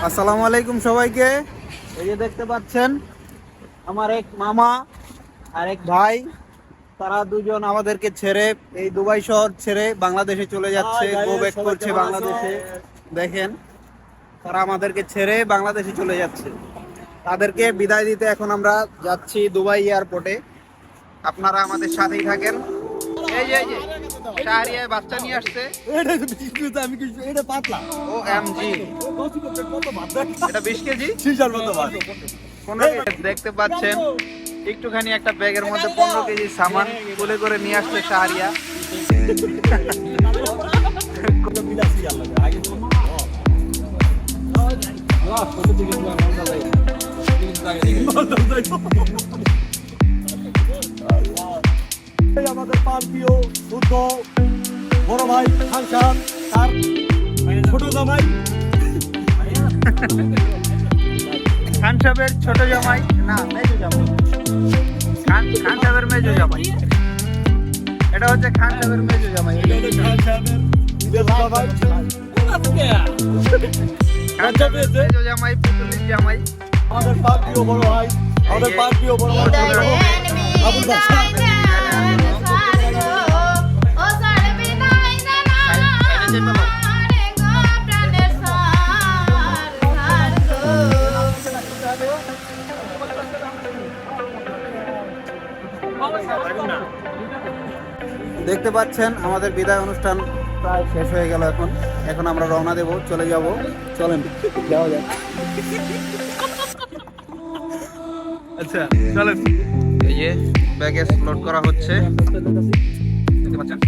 আসসালামু আলাইকুম সবাইকে। এই যে দেখতে পাচ্ছেন আমার এক মামা আর এক ভাই, তারা দুজন আমাদেরকে ছেড়ে এই দুবাই শহর ছেড়ে বাংলাদেশে চলে যাচ্ছে, গো ব্যাক করছে বাংলাদেশে। দেখেন তারা আমাদেরকে ছেড়ে বাংলাদেশে চলে যাচ্ছে, তাদেরকে বিদায় দিতে এখন আমরা যাচ্ছি দুবাই এয়ারপোর্টে। আপনারা আমাদের সাথেই থাকেন। এই যে শাহরিয়ায় বাচ্চা নিয়ে আসছে, এটা পাতলা ও এমজি, এটা 20 কেজি। দেখতে পাচ্ছেন একটুখানি একটা ব্যাগের মধ্যে 15 কেজি সামান তুলে করে নিয়ে আসছে শাহরিয়া। আমাদের প্রিয় শুদ্ধ বড় ভাই খানসান তার ছোট জামাই খান সাহেবের ছোট জামাই, না মেজো জামাই, খান সাহেবের মেজো জামাই। এটা হচ্ছে খান সাহেবের মেজো জামাই। খান সাহেবের মেজো জামাই, পুতুলির জামাই। আমাদের প্রিয় বড় ভাই, আমাদের প্রিয় বড় ভাই আবুল বাদশা। দেখতে পাচ্ছেন আমাদের বিদায় অনুষ্ঠান প্রায় শেষ হয়ে গেল। এখন আমরা রওনা দেব, চলে যাব। চলেন যাওয়া যাক। আচ্ছা চলেন। এই যে ব্যাগেজ লোড করা হচ্ছে, দেখতে পাচ্ছেন।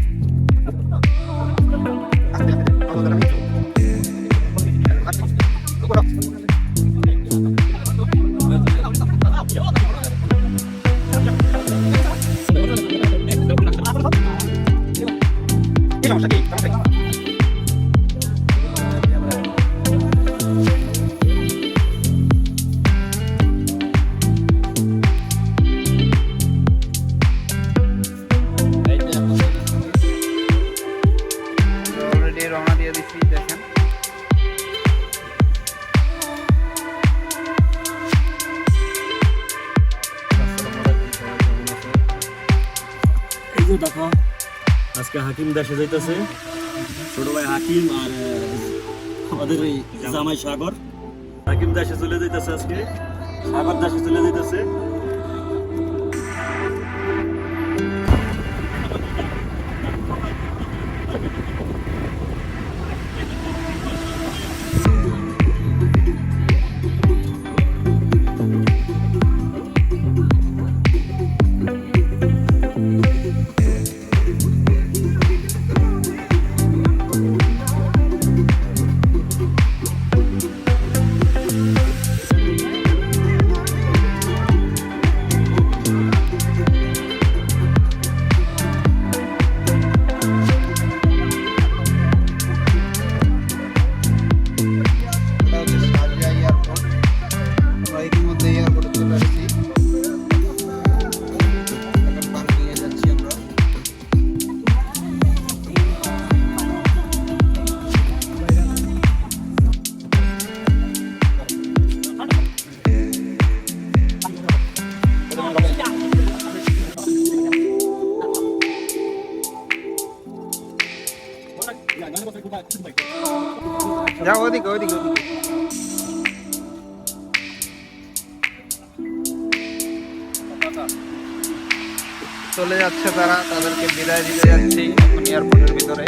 রওনা দিয়ে দিচ্ছি, দেখেন। এই যে দেখো আজকে হাকিম দেশে যাইতেছে, ছোট ভাই হাকিম আর আমাদের ওই জামাই সাগর। হাকিম দেশে চলে যাইতেছে, আজকে সাগর দেশে চলে যাইতেছে। যাও ওদিকে ওদিকে। চলে যাচ্ছে তারা, তাদেরকে বিদায় দিতে যাচ্ছি এখন এয়ারপোর্টের ভিতরে।